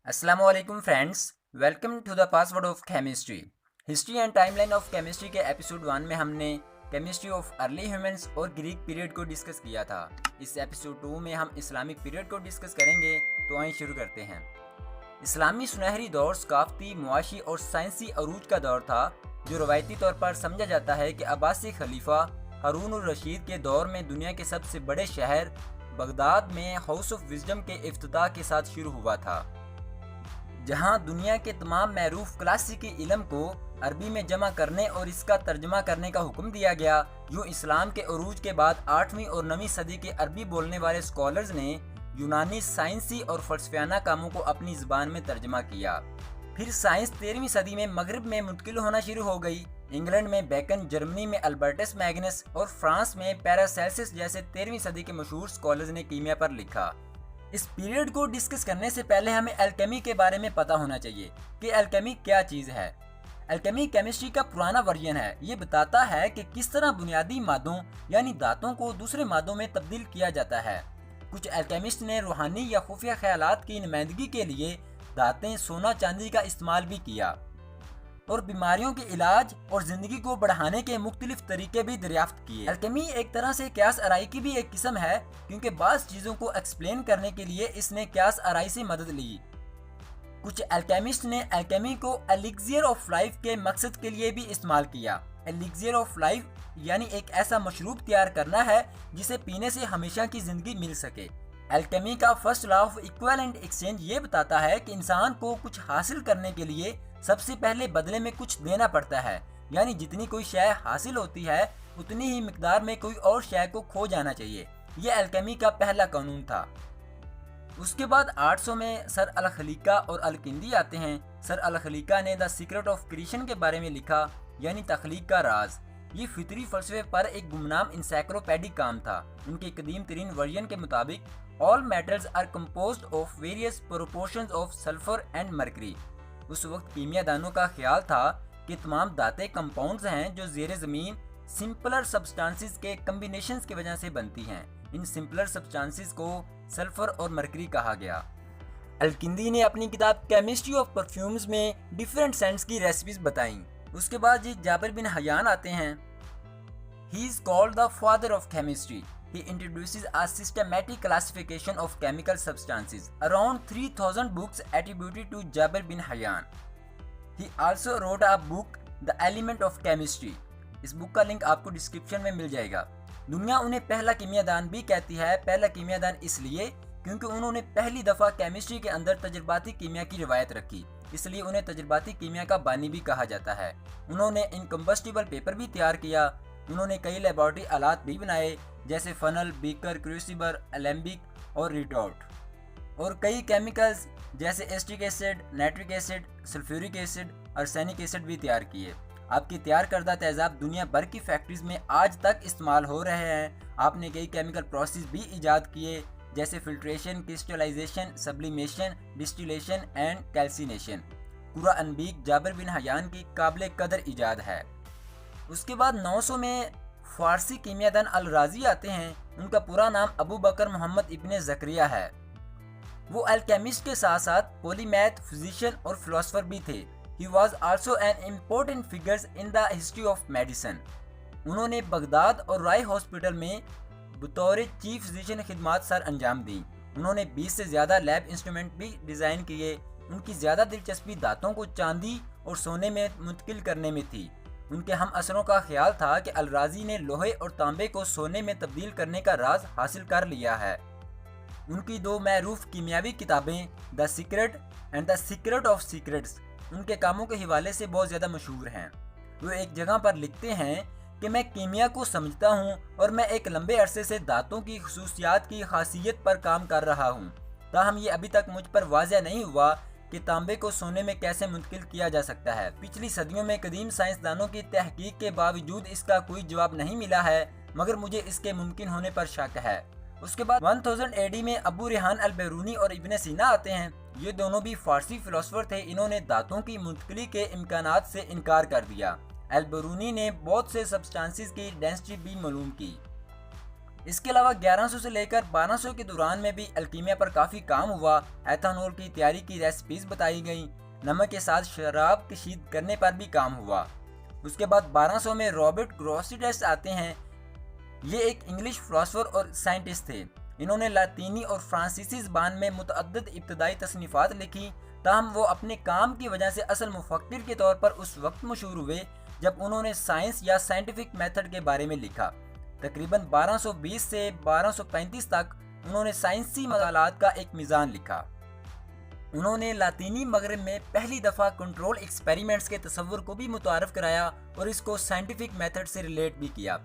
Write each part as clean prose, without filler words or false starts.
Assalamualaikum friends, welcome to the password of chemistry. History and timeline of chemistry के episode 1 में हमने chemistry of early humans और Greek period को discuss किया था। इस एपिसोड 2 में हम इस्लामिक पीरियड को डिस्कस करेंगे, तो आइए शुरू करते हैं। इस्लामी सुनहरी दौर सकाफती, मुआशी और साइंसी अरूज का दौर था, जो रवायती तौर पर समझा जाता है कि अब्बासी खलीफा हारून उर रशीद के दौर में दुनिया के सबसे बड़े शहर बगदाद में हाउस ऑफ विजडम के इफ्तिताह के साथ शुरू हुआ था, जहां दुनिया के तमाम मरूफ क्लासिकी इल्म को अरबी में जमा करने और इसका तर्जमा करने का हुक्म दिया गया। यूँ इस्लाम के अरूज के बाद 8वीं और 9वीं सदी के अरबी बोलने वाले स्कॉलर्स ने यूनानी साइंसी और फलसफियाना कामों को अपनी ज़बान में तर्जमा किया। फिर साइंस 13वीं सदी में मगरब में मुंतकिल होना शुरू हो गई। इंग्लैंड में बेकन, जर्मनी में अल्बर्टस मैग्नस और फ्रांस में पैरासेल्सिस जैसे 13वीं सदी के मशहूर स्कॉलर्स ने कीमिया पर लिखा। इस पीरियड को डिस्कस करने से पहले हमें एल्केमी के बारे में पता होना चाहिए कि एल्केमी क्या चीज़ है। एल्केमी केमिस्ट्री का पुराना वर्जन है। ये बताता है कि किस तरह बुनियादी मादों यानी धातुओं को दूसरे मादों में तब्दील किया जाता है। कुछ एल्केमिस्ट ने रूहानी या खुफिया ख्यालात की नुमाइंदगी के लिए धातें, सोना, चांदी का इस्तेमाल भी किया और बीमारियों के इलाज और जिंदगी को बढ़ाने के मुख्तलिफ तरीके भी दरियाफ्त किए। एल्केमी एक तरह से क्यास आराई की भी एक किस्म है, क्योंकि बाज़ चीज़ों को एक्सप्लेन करने के लिए इसने क्यास आराई से मदद ली। कुछ एल्केमिस्ट ने एल्केमी को एलिक्सियर ऑफ लाइफ के मकसद के लिए भी इस्तेमाल किया। एलिक्सियर ऑफ लाइफ यानी एक ऐसा मशरूब तैयार करना है जिसे पीने से हमेशा की जिंदगी मिल सके। एल्केमी का first law of equivalent exchange ये बताता है कि इंसान को कुछ हासिल करने के लिए सबसे पहले बदले में कुछ देना पड़ता है, यानी जितनी कोई शय हासिल होती है उतनी ही मिकदार में कोई और शय को खो जाना चाहिए। यह एल्केमी का पहला कानून था। उसके बाद 800 में सर अल खलीका और अल किंदी आते हैं। सर अल खलीका ने द सीक्रेट ऑफ क्रिएशन के बारे में लिखा, यानी तख्लीक का राज। ये फितरी फलसफे पर एक गुमनाम इंसाइक्लोपीडिक काम था। उनके कदीम तरीन वर्जन के मुताबिक all metals are composed of various proportions of sulphur and mercury. उस वक्त कीमियादानों का ख्याल था कि तमाम धातें कंपाउंड्स हैं जो ज़ेरे ज़मीन सिंपलर सब्सटेंसेस के कम्बिनेशंस की वजह से बनती हैं। इन सिंपलर सब्सटेंसेस को सल्फर और मरकरी कहा गया। अल-किंदी ने अपनी किताब केमिस्ट्री ऑफ परफ्यूम्स में डिफरेंट सेंट्स की रेसिपीज बताई। उसके बाद जी जाबिर बिन हयान आते हैं। He is called the father of chemistry. He introduces a systematic classification of chemical substances. Around 3000 books attributed to Jabir bin Hayyan. He also wrote a book, The Element of Chemistry. इस book का link आपको description में मिल जाएगा। दुनिया उन्हें पहला कीमियादान भी कहती है। पहला कीमियादान इसलिए क्योंकि उन्होंने पहली दफ़ा केमिस्ट्री के अंदर तजर्बाती कीमिया की रिवायत रखी, इसलिए उन्हें तजर्बाती कीमिया का बानी भी कहा जाता है। उन्होंने इनकम्बस्टिबल पेपर भी तैयार किया। उन्होंने कई लेबॉरेटरी आलात भी बनाए, जैसे फनल, बीकर, क्रूसिबर, एलेम्बिक और रिटॉर्ट, और कई केमिकल्स जैसे acetic acid, nitric acid, sulphuric acid, arsenic acid भी तैयार किए। आपके तैयार करदा तेज़ाब दुनिया भर की फैक्ट्रीज में आज तक इस्तेमाल हो रहे हैं। आपने कई केमिकल प्रोसेस भी ईजाद किए, जैसे filtration, crystallisation, sublimation, distillation and calcination. पूरा अनबीक जाबिर बिन हयान की काबिल कदर ईजाद है। उसके बाद 900 में फारसी कीमियादान अल राजी आते हैं। उनका पूरा नाम अबू बकर मोहम्मद इब्ने ज़करिया है। वो अल्केमिस्ट के साथ साथ पॉलीमैथ, फिजिशियन और फिलोसोफर भी थे। He was also an important figures in the history of medicine. उन्होंने बगदाद और राय हॉस्पिटल में बतौर चीफ फिजिशियन खिदमात सर अंजाम दी। उन्होंने 20 से ज़्यादा लैब इंस्ट्रूमेंट भी डिज़ाइन किए। उनकी ज़्यादा दिलचस्पी दांतों को चांदी और सोने में मुंतकिल करने में थी। उनके हम असरों का ख्याल था कि अल राजी ने लोहे और तांबे को सोने में तब्दील करने का राज हासिल कर लिया है। उनकी दो मरूफ कीमियावी किताबें the secret and the secret of secrets उनके कामों के हवाले से बहुत ज़्यादा मशहूर हैं। वो एक जगह पर लिखते हैं कि मैं कीमिया को समझता हूँ और मैं एक लंबे अरसे से धातों की खसूसियात की खासियत पर काम कर रहा हूँ, ताहम ये अभी तक मुझ पर वाज़ह नहीं हुआ कि तांबे को सोने में कैसे मुंतकिल किया जा सकता है। पिछली सदियों में कदीम साइंसदानों की तहकीक के बावजूद इसका कोई जवाब नहीं मिला है, मगर मुझे इसके मुमकिन होने पर शक है। उसके बाद 1000 एडी में अबू रेहान अल बैरूनी और इब्ने सीना आते हैं। ये दोनों भी फारसी फिलोसोफर थे। इन्होंने धातुओं की मुंतकिली के इम्कानात से इनकार कर दिया। अल बैरूनी ने बहुत से सब्सटेंसेस की डेंसिटी भी मालूम की। इसके अलावा 1100 से लेकर 1200 के दौरान में भी अल्कीमिया पर काफ़ी काम हुआ। एथानॉल की तैयारी की रेसिपीज बताई गई। नमक के साथ शराब कशीद करने पर भी काम हुआ। उसके बाद 1200 में रॉबर्ट ग्रोसिडस आते हैं। ये एक इंग्लिश फिलोसोफर और साइंटिस्ट थे। इन्होंने लातीनी और फ्रांसीसी ज़बान में मुतअद्दिद इब्तदाई तसनीफ़ात लिखी, ताहम वो अपने काम की वजह से असल मुफक्किर के तौर पर उस वक्त मशहूर हुए जब उन्होंने साइंस या साइंटिफिक मेथड के बारे में लिखा। तकरीबन 1220 से 1235 तक उन्होंने साइंसी मकालात का एक मीज़ान लिखा। उन्होंने लातीनी मगरब में पहली दफ़ा कंट्रोल एक्सपेरिमेंट्स के तस्वुर को भी मुतारफ़ कराया और इसको साइंटिफिक मेथड से रिलेट भी किया।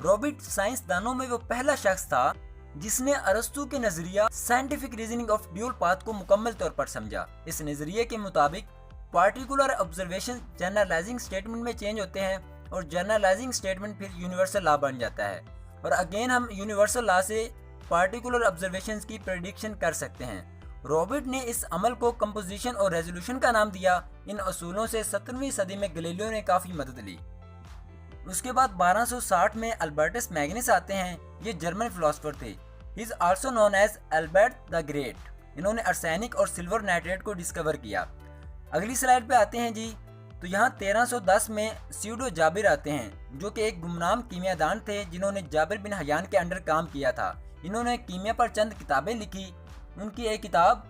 रॉबर्ट साइंसदानों में वो पहला शख्स था जिसने अरस्तु के नजरिया scientific reasoning of dual path को मुकम्मल तौर पर समझा। इस नजरिए के मुताबिक पार्टिकुलर ऑब्जर्वेशन जनरलाइजिंग स्टेटमेंट में चेंज होते हैं और जनरलाइजिंग स्टेटमेंट फिर यूनिवर्सल लॉ बन जाता है, और अगेन हम यूनिवर्सल लॉ से पार्टिकुलर ऑब्जर्वेशंस की प्रेडिक्शन कर सकते हैं। रॉबर्ट ने इस अमल को कंपोजिशन और रेजोल्यूशन का नाम दिया। इन असूलों से 17वीं सदी में गैलीलियो ने काफ़ी मदद ली। उसके बाद 1260 में अल्बर्टस मैग्नस आते हैं। ये जर्मन फिलोसोफर थे। He is also known as Albert the Great. इन्होंने आर्सेनिक और सिल्वर नाइट्रेट को डिस्कवर किया। अगली स्लाइड पे आते हैं जी। तो यहाँ 1310 में स्यूडो जाबिर आते हैं, जो कि एक गुमनाम कीमियादान थे जिन्होंने जाबिर बिन हयान के अंडर काम किया था। इन्होंने कीमिया पर चंद किताबें लिखी। उनकी एक किताब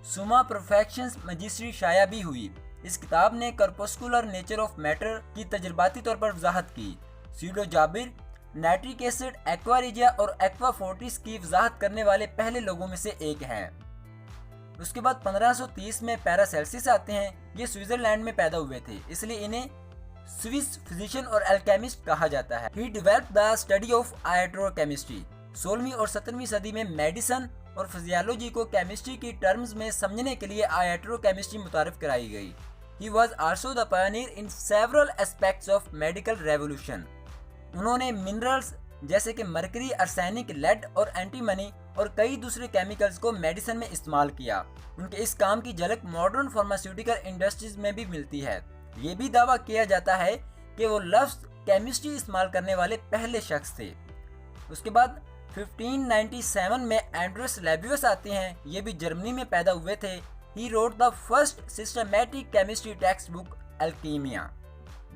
सुमा परफेक्शंस मैजिस्ट्री शाया भी हुई। इस किताब ने कर्पस्कुलर नेचर ऑफ मैटर की तजर्बाती तौर पर वजाहत की। Pseudo Jabir nitric acid, aqua regia और एक्वाफोर्टिस की वजाहत करने वाले पहले लोगों में से एक हैं। उसके बाद 1530 में पैरासेल्सिस आते हैं। ये स्विट्जरलैंड में पैदा हुए थे, इसलिए इन्हें स्विस फिजिशियन और एल्केमिस्ट कहा जाता है। ही डेवलप्ड द स्टडी ऑफ आयोट्रोकेमिस्ट्री। 16वीं और 17वीं सदी में मेडिसिन और फिजियोलॉजी को केमिस्ट्री की टर्म्स में समझने के लिए आयोट्रोकेमिस्ट्री मुतारिफ कराई गई। He was also the Pioneer in several aspects of medical revolution. उन्होंने मिनरल्स जैसे कि मरकरी, आर्सेनिक, लेड और एंटीमनी और कई दूसरे केमिकल्स को मेडिसिन में इस्तेमाल किया। उनके इस काम की झलक मॉडर्न फार्मास्यूटिकल इंडस्ट्रीज में भी मिलती है। ये भी दावा किया जाता है कि वो लफ्ज़ केमिस्ट्री इस्तेमाल करने वाले पहले शख्स थे। उसके बाद 1597 में एंड्रस लेबियस आते हैं। ये भी जर्मनी में पैदा हुए थे। He wrote the first systematic chemistry text book Alchemia.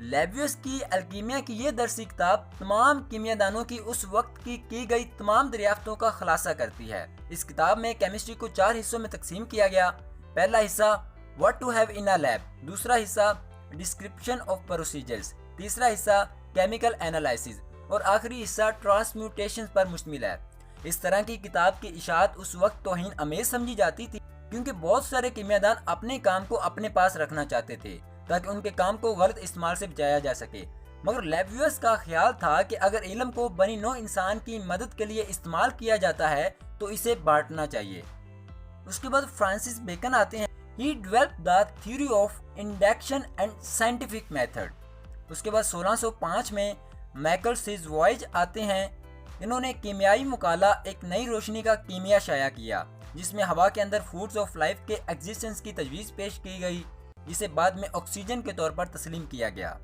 Libavius की अल्कीमिया की ये दरसी किताब तमाम कीमियादानों की उस वक्त की गई तमाम दरियाफ्तों का खुलासा करती है। इस किताब में केमिस्ट्री को 4 हिस्सों में तकसीम किया गया। पहला हिस्सा what to have in a lab, दूसरा हिस्सा डिस्क्रिप्शन ऑफ प्रोसीजर्स, तीसरा हिस्सा केमिकल एनालिसिस और आखिरी हिस्सा ट्रांसम्यूटेशन पर मुश्तमिल है। इस तरह की किताब की इशाअत उस वक्त तौहीन अमेज समझी जाती थी, क्योंकि बहुत सारे कीमियादान अपने काम को अपने पास रखना चाहते थे ताकि उनके काम को गलत इस्तेमाल से बचाया जा सके। मगर लेबियस का ख्याल था कि अगर इल्म को बनी नौ इंसान की मदद के लिए इस्तेमाल किया जाता है तो इसे बांटना चाहिए। उसके बाद फ्रांसिस बेकन आते हैं। He developed the theory of induction and scientific method. उसके बाद 1605 में माइकल सिज़वॉइज आते हैं। इन्होंने कीमियाई मुकाला एक नई रोशनी का कीमिया शाया किया, जिसमें हवा के अंदर फूड्स ऑफ लाइफ के एग्जिस्टेंस की तजवीज़ पेश की गई, जिसे बाद में ऑक्सीजन के तौर पर तस्लीम किया गया।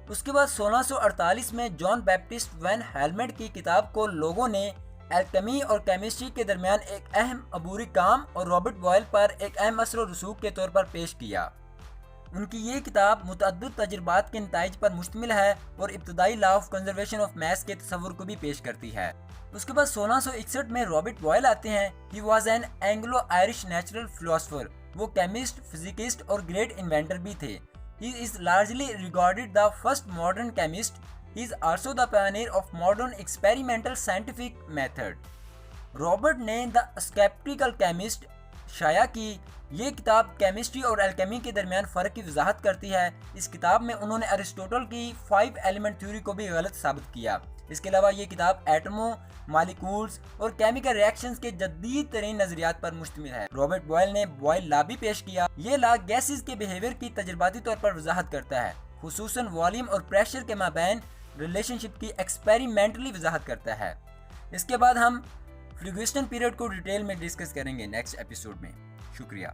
उसके बाद 1648 में जॉन बैप्टिस्ट वैन हेलमेट की किताब को लोगों ने एल्केमी और केमिस्ट्री के दरमियान एक अहम अबूरी काम और रॉबर्ट बॉयल पर एक अहम असर और रसूख के तौर पर पेश किया। उनकी ये किताब मुतअद्दिद तजुर्बात के नताइज पर मुश्तमिल है और इब्तदाई law of conservation of mass के तस्वुर को भी पेश करती है। उसके बाद 1661 में रॉबर्ट बॉयल आते हैं। He was an Anglo Irish natural philosopher. वो केमिस्ट, फिजिकिस्ट और ग्रेट इन्वेंटर भी थे। He is largely regarded the first modern chemist. He is also the Pioneer of modern experimental scientific method. Robert ने the sceptical chemist शाया की। ये किताब chemistry और एल्केमी के दरमियान फ़र्क की वजाहत करती है। इस किताब में उन्होंने अरिस्टोटल की 5 एलिमेंट थ्योरी को भी गलत साबित किया। इसके अलावा ये किताब एटमों, मालिकूल्स और केमिकल रिएक्शंस के जदीद तरीन नजरियात पर मुश्तमिल है। रॉबर्ट बॉयल ने बॉयल लॉ भी पेश किया। ये लॉ गैसेस के बिहेवियर की तजर्बाती तौर पर वजाहत करता है, खुसूसन वॉल्यूम और प्रेशर के माबैन रिलेशनशिप की एक्सपेरिमेंटली वजाहत करता है। इसके बाद हम फ्लिग्विस्टन पीरियड को डिटेल में डिस्कस करेंगे नेक्स्ट एपिसोड में। शुक्रिया।